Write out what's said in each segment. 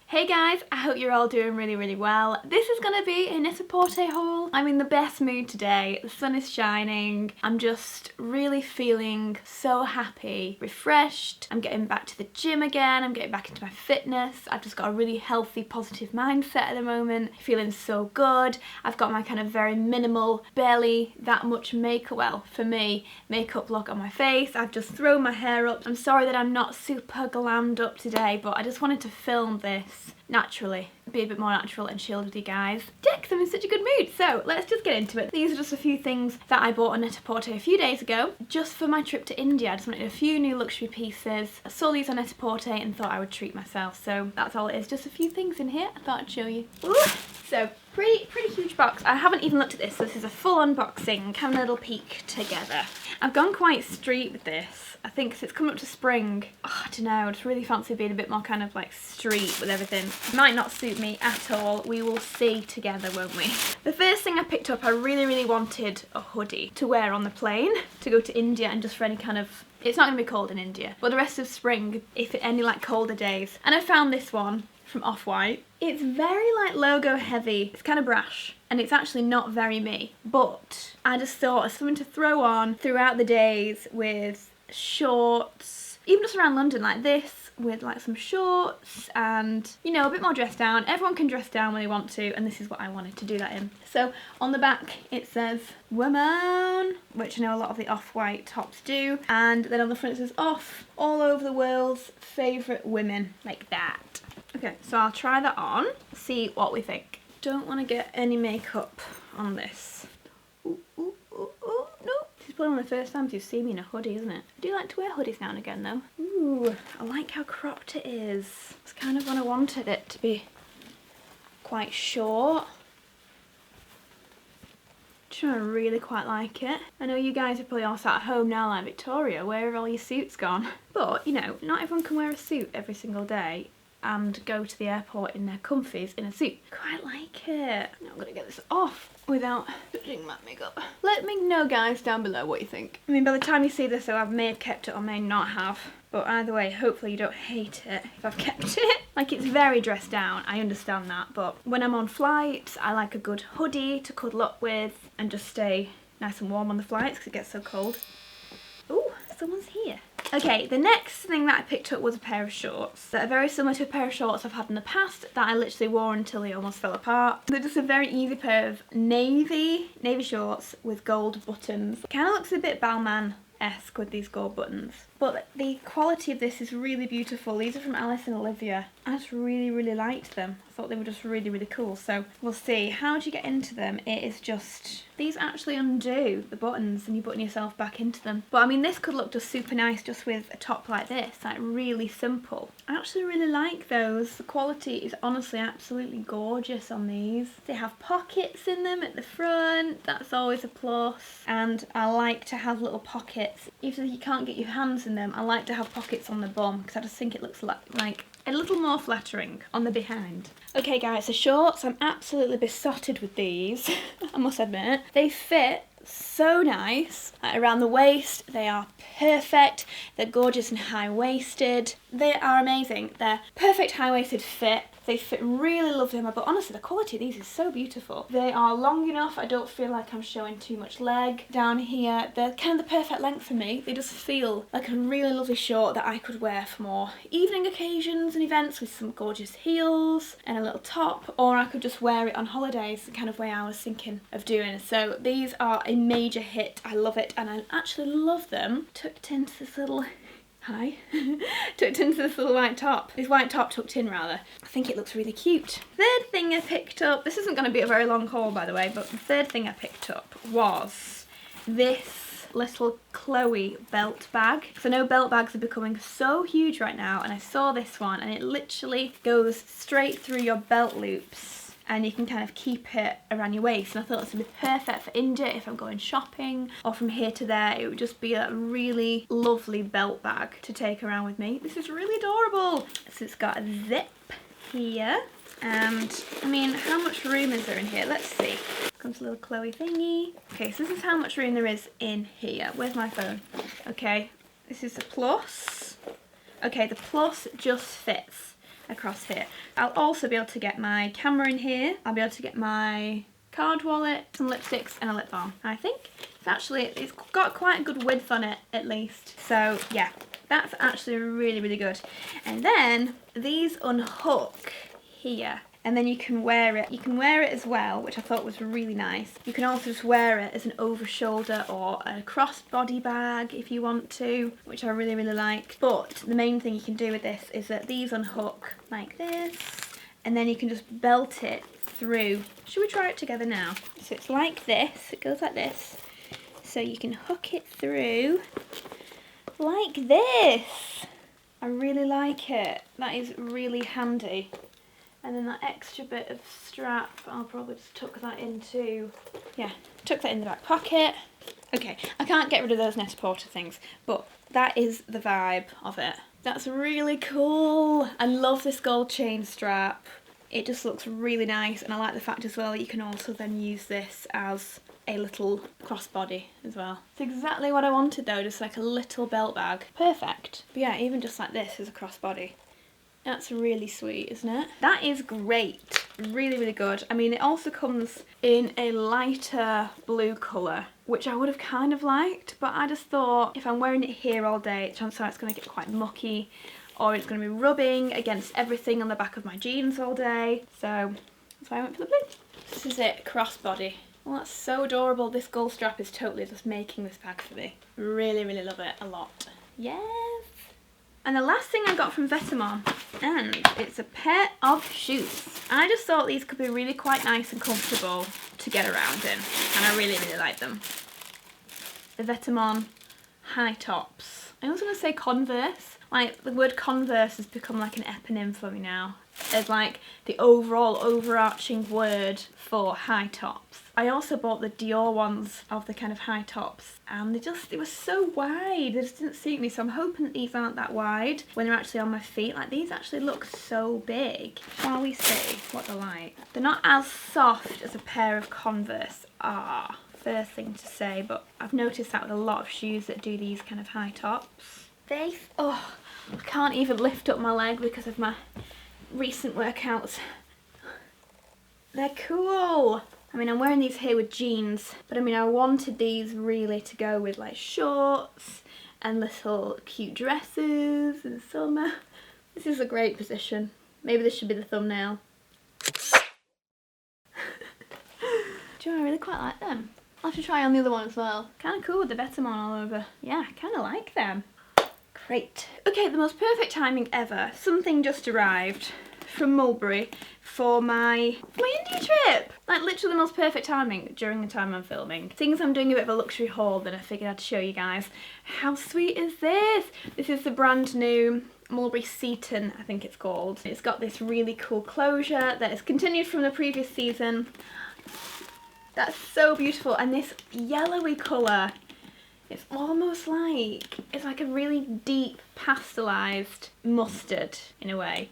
Hey guys, I hope you're all doing really well. This is gonna be a Netaporter haul. I'm in the best mood today. The sun is shining. I'm just really feeling so happy, refreshed. I'm getting back to the gym again. I'm getting back into my fitness. I've just got a really healthy, positive mindset at the moment. Feeling so good. I've got my kind of very minimal, barely that much makeup, well, for me, makeup look on my face. I've just thrown my hair up. I'm sorry that I'm not super glammed up today, but I just wanted to film this naturally, be a bit more natural and chilled with you guys. Because I'm in such a good mood, so let's just get into it. These are just a few things that I bought on Netaporter a few days ago, just for my trip to India. I just wanted a few new luxury pieces. I saw these on Netaporter and thought I would treat myself, so that's all it is. Just a few things in here I thought I'd show you. Ooh. So, pretty huge box. I haven't even looked at this, so this is a full unboxing, having a little peek together. I've gone quite street with this. I think 'cause it's coming up to spring. Oh, I don't know, I just really fancy being a bit more kind of like street with everything. It might not suit me at all. We will see together, won't we? The first thing I picked up, I really wanted a hoodie to wear on the plane to go to India and just for any kind of, it's not going to be cold in India, but the rest of spring, if it any like colder days. And I found this one from Off-White. It's very like logo heavy. It's kind of brash and it's actually not very me, but I just thought of something to throw on throughout the days with shorts, even just around London like this, with like some shorts and, you know, a bit more dressed down. Everyone can dress down when they want to, and this is what I wanted to do that in. So on the back it says woman, which I know a lot of the Off-White tops do, and then on the front it says off, all over the world's favourite women, like that. Okay, so I'll try that on, see what we think. Don't want to get any makeup on this. Ooh, no. This is one of the first times you've seen me in a hoodie, isn't it? I do like to wear hoodies now and again though. Ooh, I like how cropped it is. It's kind of when I wanted it to be quite short. I really quite like it. I know you guys are probably all sat at home now like, Victoria, where have all your suits gone? But, you know, not everyone can wear a suit every single day and go to the airport in their comfies in a suit. Quite like it. Now I'm gonna get this off without touching my makeup. Let me know guys down below what you think. I mean, by the time you see this though, I may have kept it or may not have. But either way, hopefully you don't hate it if I've kept it. Like, it's very dressed down, I understand that, but when I'm on flights, I like a good hoodie to cuddle up with and just stay nice and warm on the flights because it gets so cold. Ooh, someone's here. Okay, the next thing that I picked up was a pair of shorts that are very similar to a pair of shorts I've had in the past that I literally wore until they almost fell apart. They're just a very easy pair of navy shorts with gold buttons. Kind of looks a bit Balmain-esque with these gold buttons. But the quality of this is really beautiful. These are from Alice and Olivia. I just really liked them. I thought they were just really cool. So we'll see. How do you get into them? It is just, these actually undo the buttons and you button yourself back into them. But I mean, this could look just super nice just with a top like this, like really simple. I actually really like those. The quality is honestly absolutely gorgeous on these. They have pockets in them at the front. That's always a plus. And I like to have little pockets. Even if you can't get your hands in them, I like to have pockets on the bum because I just think it looks like a little more flattering on the behind. Okay guys, the shorts, I'm absolutely besotted with these, I must admit. They fit so nice. Around the waist, they are perfect. They're gorgeous and high-waisted. They are amazing. They're perfect high-waisted fit. They fit really lovely on my butt. Honestly, the quality of these is so beautiful. They are long enough. I don't feel like I'm showing too much leg down here. They're kind of the perfect length for me. They just feel like a really lovely short that I could wear for more evening occasions and events with some gorgeous heels and a little top, or I could just wear it on holidays, the kind of way I was thinking of doing. So these are a major hit. I love it, and I actually love them tucked into this little tucked into this little white top. This white top tucked in rather. I think it looks really cute. Third thing I picked up, this isn't going to be a very long haul by the way, but the third thing I picked up was this little Chloe belt bag. Because I know belt bags are becoming so huge right now, and I saw this one and it literally goes straight through your belt loops and you can kind of keep it around your waist, and I thought this would be perfect for India if I'm going shopping or from here to there. It would just be a really lovely belt bag to take around with me. This is really adorable. So it's got a zip here, and I mean, how much room is there in here? Let's see. Comes a little Chloe thingy. Okay, so this is how much room there is in here. Where's my phone? Okay, this is the plus. Okay, the plus just fits. across here. I'll also be able to get my camera in here. I'll be able to get my card wallet, some lipsticks and a lip balm. I think it's got quite a good width on it at least. So yeah, that's actually really, really good. And then these unhook here. And then you can wear it. You can wear it as well, which I thought was really nice. You can also just wear it as an over-shoulder or a crossbody bag if you want to, which I really, really like. But the main thing you can do with this is that these unhook like this, and then you can just belt it through. Should we try it together now? So it's like this. It goes like this. So you can hook it through like this. I really like it. That is really handy. And then that extra bit of strap, I'll probably just tuck that into, tuck that in the back pocket. Okay, I can't get rid of those Netaporter things, but that is the vibe of it. That's really cool. I love this gold chain strap. It just looks really nice, and I like the fact as well that you can also then use this as a little crossbody as well. It's exactly what I wanted though, just like a little belt bag. Perfect. But yeah, even just like this as a crossbody. That's really sweet, isn't it? That is great. Really, really good. I mean, it also comes in a lighter blue colour, which I would have kind of liked, but I just thought if I'm wearing it here all day, chances are it's going to get quite mucky, or it's going to be rubbing against everything on the back of my jeans all day. So that's why I went for the blue. This is it, crossbody. Well, that's so adorable. This gold strap is totally just making this bag for me. Really, really love it a lot. Yes. And the last thing I got from Vetements, and it's a pair of shoes. I just thought these could be really quite nice and comfortable to get around in, and I really, really like them. The Vetements high tops. I was going to say Converse. Like, the word Converse has become like an eponym for me now. It's like the overall overarching word for high tops. I also bought the Dior ones of the kind of high tops, and they were so wide. They just didn't suit me, so I'm hoping that these aren't that wide when they're actually on my feet. Like, these actually look so big. Shall we see what they're like? They're not as soft as a pair of Converse are, first thing to say, but I've noticed that with a lot of shoes that do these kind of high tops. I can't even lift up my leg because of my recent workouts. They're cool. I mean, I'm wearing these here with jeans, but I mean, I wanted these really to go with like shorts and little cute dresses in summer. This is a great position. Maybe this should be the thumbnail. Do you know, I really quite like them. I'll have to try on the other one as well. Kind of cool with the Vetements all over. Yeah, I kind of like them. Great. Okay, the most perfect timing ever. Something just arrived from Mulberry for my India trip. Like, literally the most perfect timing during the time I'm filming. Seeing as I'm doing a bit of a luxury haul, then I figured I'd show you guys. How sweet is this? This is the brand new Mulberry Seaton, I think it's called. It's got this really cool closure that has continued from the previous season. That's so beautiful, and this yellowy colour, it's almost like, it's like a really deep pastelised mustard in a way.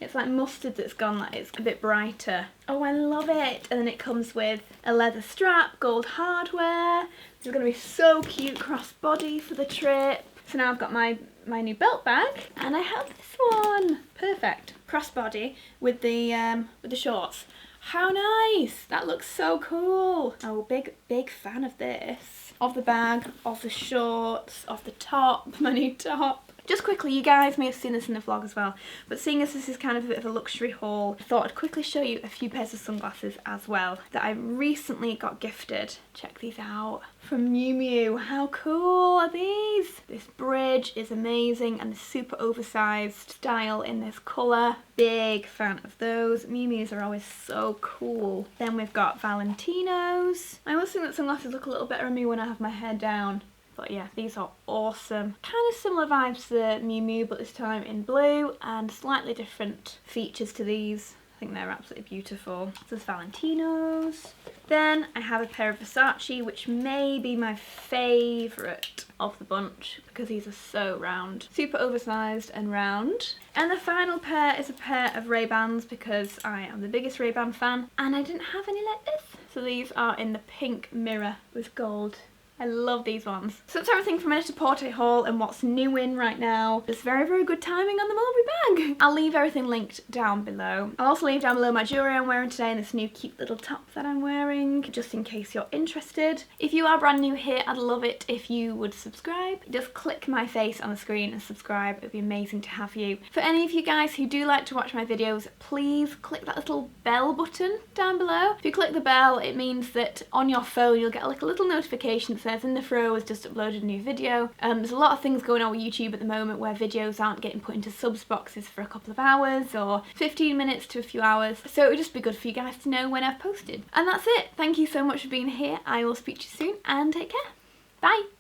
It's like mustard that's gone, like it's a bit brighter. Oh, I love it. And then it comes with a leather strap, gold hardware. It's going to be so cute crossbody for the trip. So now I've got my new belt bag, and I have this one. Perfect. Crossbody with the shorts. How nice! That looks so cool. Oh, big fan of this. Of the bag, of the shorts, of the top, my new top. Just quickly, you guys may have seen this in the vlog as well, but seeing as this is kind of a bit of a luxury haul, I thought I'd quickly show you a few pairs of sunglasses as well that I recently got gifted. Check these out. From Miu Miu. How cool are these? This bridge is amazing, and the super oversized style in this colour. Big fan of those. Miu Miu's are always so cool. Then we've got Valentino's. I always think that sunglasses look a little better on me when I have my hair down. But yeah, these are awesome. Kind of similar vibes to the Miu Miu, but this time in blue, and slightly different features to these. I think they're absolutely beautiful. So there's Valentino's. Then I have a pair of Versace, which may be my favourite of the bunch because these are so round. Super oversized and round. And the final pair is a pair of Ray-Bans because I am the biggest Ray-Ban fan, and I didn't have any like this. So these are in the pink mirror with gold I love these ones. So that's everything from Netaporter haul and what's new in right now. Just very, very good timing on the Mulberry bag. I'll leave everything linked down below. I'll also leave down below my jewellery I'm wearing today and this new cute little top that I'm wearing, just in case you're interested. If you are brand new here, I'd love it if you would subscribe. Just click my face on the screen and subscribe. It would be amazing to have you. For any of you guys who do like to watch my videos, please click that little bell button down below. If you click the bell, it means that on your phone you'll get like a little notification that says In the Fro has just uploaded a new video. There's a lot of things going on with YouTube at the moment where videos aren't getting put into subs boxes for a couple of hours or 15 minutes to a few hours, so it would just be good for you guys to know when I've posted. And that's it. Thank you so much for being here. I will speak to you soon and take care. Bye!